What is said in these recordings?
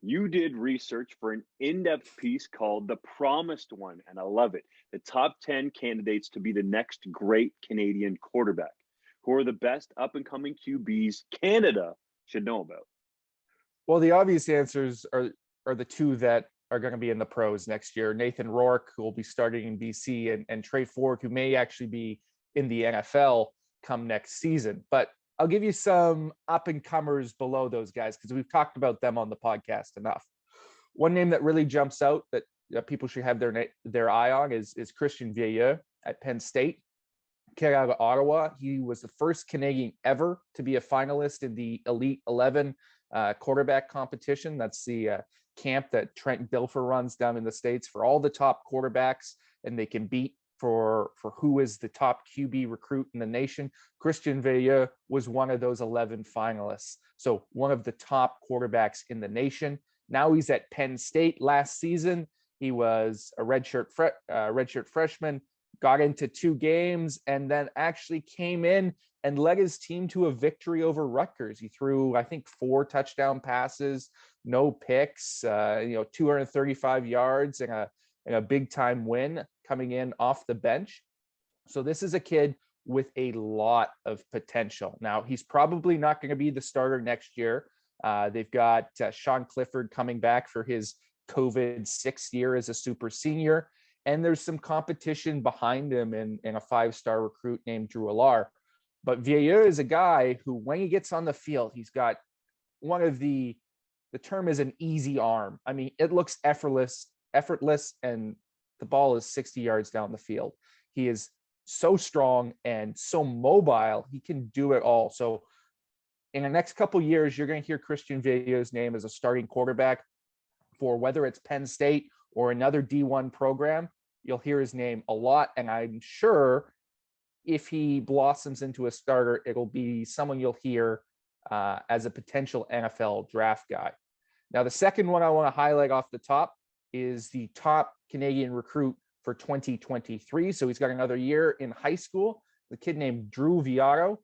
You did research for an in-depth piece called The Promised One, and I love it. The top 10 candidates to be the next great Canadian quarterback. Who are the best up-and-coming QBs Canada should know about? Well, the obvious answers are the two that are going to be in the pros next year. Nathan Rourke, who will be starting in BC, and Trey Fork, who may actually be in the NFL come next season. But I'll give you some up-and-comers below those guys because we've talked about them on the podcast enough. One name that really jumps out that people should have their eye on is Christian Vieja at Penn State. Kid out of Ottawa. He was the first Canadian ever to be a finalist in the Elite 11 quarterback competition. That's the camp that Trent Dilfer runs down in the States for all the top quarterbacks, and they can beat for who is the top QB recruit in the nation. Christian Vieja was one of those 11 finalists. So one of the top quarterbacks in the nation. Now he's at Penn State. Last season, he was a redshirt freshman, got into 2 games, and then actually came in and led his team to a victory over Rutgers. He threw, I think, 4 touchdown passes, no picks, 235 yards, and a big time win coming in off the bench. So this is a kid with a lot of potential. Now, he's probably not going to be the starter next year. They've got Sean Clifford coming back for his COVID 6th year as a super senior. And there's some competition behind him in a 5-star recruit named Drew Alar. But Vieja is a guy who, when he gets on the field, he's got one of the term is an easy arm. I mean, it looks effortless, and the ball is 60 yards down the field. He is so strong and so mobile. He can do it all. So in the next couple of years, you're going to hear Christian Vieja's name as a starting quarterback for whether it's Penn State or another D1 program. You'll hear his name a lot. And I'm sure if he blossoms into a starter, it'll be someone you'll hear as a potential NFL draft guy. Now, the second one I want to highlight off the top is the top Canadian recruit for 2023. So he's got another year in high school. The kid named Drew Villago.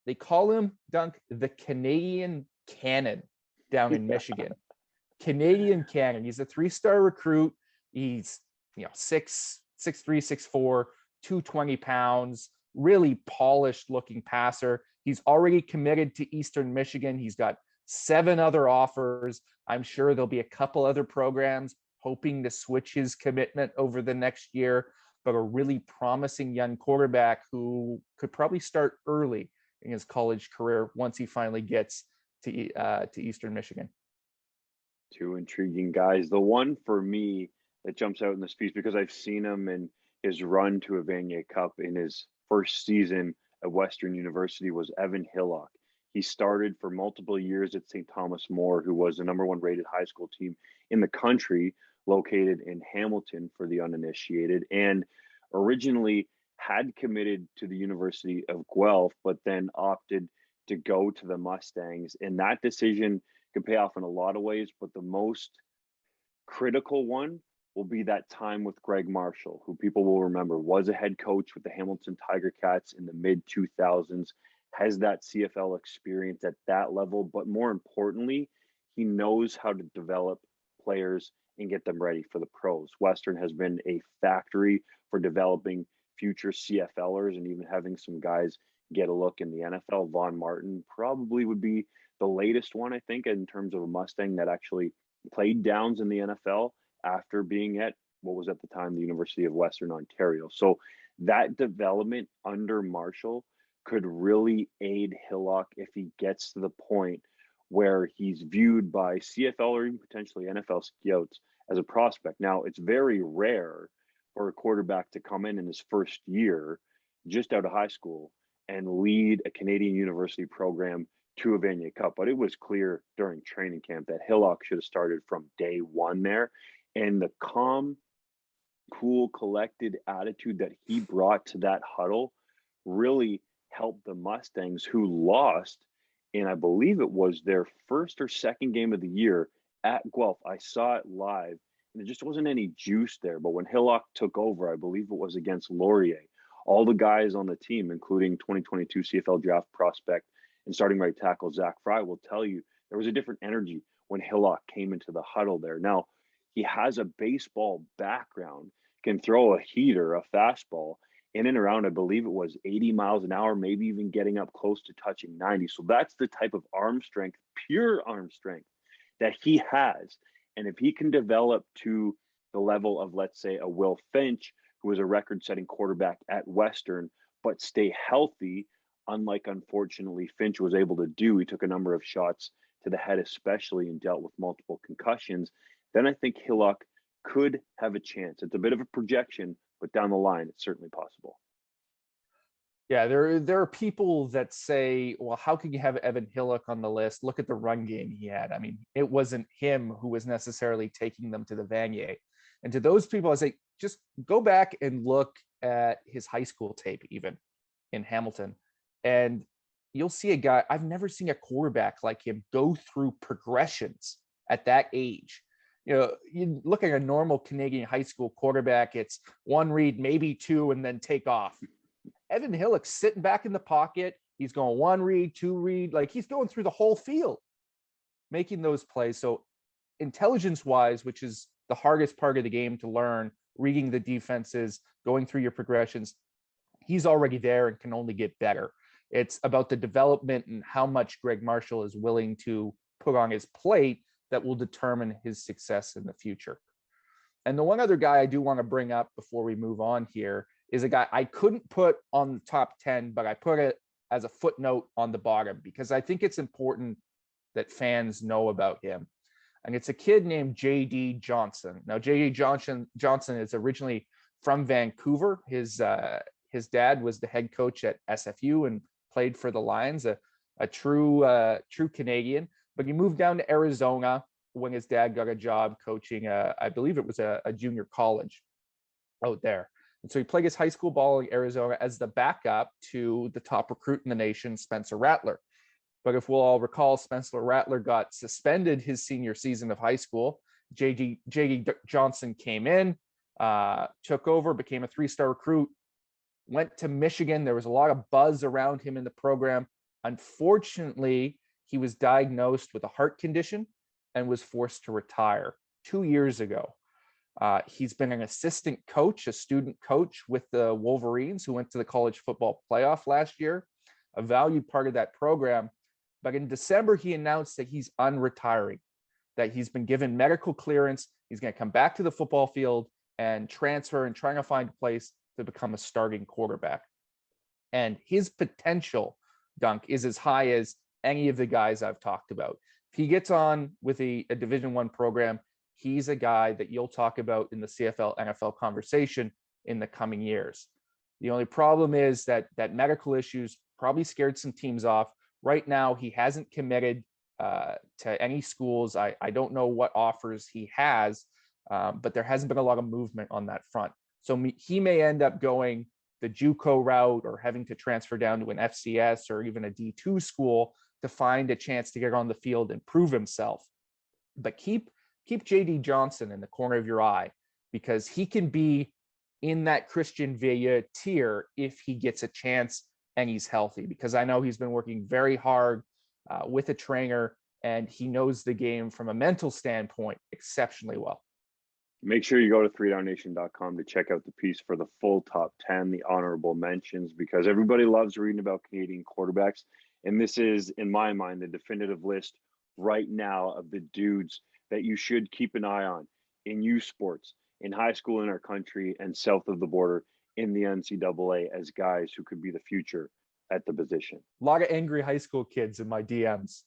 They call him, Dunk, the Canadian Cannon down in Michigan. Canadian Cannon. He's a 3-star recruit. He's 6'3", 6'4", 220 pounds, really polished looking passer. He's already committed to Eastern Michigan. He's got 7 other offers. I'm sure there'll be a couple other programs hoping to switch his commitment over the next year, but a really promising young quarterback who could probably start early in his college career once he finally gets to Eastern Michigan. 2 intriguing guys. The one for me that jumps out in this piece, because I've seen him in his run to a Vega Cup in his first season at Western University, was Evan Hillock. He started for multiple years at St. Thomas More, who was the number 1 rated high school team in the country, located in Hamilton for the uninitiated, and originally had committed to the University of Guelph, but then opted to go to the Mustangs. And that decision can pay off in a lot of ways, but the most critical one will be that time with Greg Marshall, who people will remember was a head coach with the Hamilton Tiger Cats in the mid-2000s, has that CFL experience at that level, but more importantly, he knows how to develop players and get them ready for the pros. Western has been a factory for developing future CFLers and even having some guys get a look in the NFL. Von Martin probably would be the latest one, I think, in terms of a Mustang that actually played downs in the NFL after being at what was at the time the University of Western Ontario. So that development under Marshall could really aid Hillock if he gets to the point where he's viewed by CFL or even potentially NFL scouts as a prospect. Now, it's very rare for a quarterback to come in his first year just out of high school and lead a Canadian university program to a Vega Cup. But it was clear during training camp that Hillock should have started from day one there. And the calm, cool, collected attitude that he brought to that huddle really helped the Mustangs, who lost, and I believe it was their first or second game of the year at Guelph. I saw it live, and there just wasn't any juice there. But when Hillock took over, I believe it was against Laurier, all the guys on the team, including 2022 CFL draft prospect and starting right tackle Zach Fry, will tell you there was a different energy when Hillock came into the huddle there. Now, he has a baseball background, can throw a heater, a fastball in and around, I believe it was 80 miles an hour, maybe even getting up close to touching 90. So that's the type of arm strength, pure arm strength that he has. And if he can develop to the level of, let's say, a Will Finch, who was a record setting quarterback at Western, but stay healthy, unlike unfortunately Finch was able to do, he took a number of shots to the head, especially, and dealt with multiple concussions, then I think Hillock could have a chance. It's a bit of a projection, but down the line, it's certainly possible. Yeah, there are people that say, well, how could you have Evan Hillock on the list? Look at the run game he had. I mean, it wasn't him who was necessarily taking them to the Vanier. And to those people, I say, just go back and look at his high school tape, even in Hamilton. And you'll see a guy, I've never seen a quarterback like him go through progressions at that age. You know, you look at a normal Canadian high school quarterback, it's one read, maybe two, and then take off. Evan Hillock's sitting back in the pocket. He's going one read, two read, like he's going through the whole field, making those plays. So intelligence wise, which is the hardest part of the game to learn, reading the defenses, going through your progressions, he's already there and can only get better. It's about the development and how much Greg Marshall is willing to put on his plate that will determine his success in the future. And the one other guy I do want to bring up before we move on here is a guy I couldn't put on the top 10, but I put it as a footnote on the bottom because I think it's important that fans know about him. And it's a kid named J.D. Johnson. Now, J.D. Johnson is originally from Vancouver. His dad was the head coach at SFU and played for the Lions, a true Canadian. But he moved down to Arizona when his dad got a job coaching, I believe it was a junior college out there. And so he played his high school ball in Arizona as the backup to the top recruit in the nation, Spencer Rattler. But if we'll all recall, Spencer Rattler got suspended his senior season of high school. J.D. Johnson came in, took over, became a three-star recruit, went to Michigan. There was a lot of buzz around him in the program. Unfortunately, he was diagnosed with a heart condition and was forced to retire 2 years ago. He's been an assistant coach, a student coach with the Wolverines, who went to the college football playoff last year, a valued part of that program. But in December, he announced that he's unretiring, that he's been given medical clearance. He's going to come back to the football field and transfer and trying to find a place to become a starting quarterback. And his potential, Dunk, is as high as any of the guys I've talked about. If he gets on with a Division I program, he's a guy that you'll talk about in the CFL NFL conversation in the coming years. The only problem is that medical issues probably scared some teams off. Right now, he hasn't committed to any schools. I don't know what offers he has, but there hasn't been a lot of movement on that front. So he may end up going the JUCO route or having to transfer down to an FCS or even a D2 school to find a chance to get on the field and prove himself. But keep J.D. Johnson in the corner of your eye, because he can be in that Christian Vieja tier if he gets a chance and he's healthy, because I know he's been working very hard with a trainer and he knows the game from a mental standpoint exceptionally well. Make sure you go to 3downnation.com to check out the piece for the full top 10, the honorable mentions, because everybody loves reading about Canadian quarterbacks. And this is, in my mind, the definitive list right now of the dudes that you should keep an eye on in youth sports, in high school in our country, and south of the border in the NCAA as guys who could be the future at the position. A lot of angry high school kids in my DMs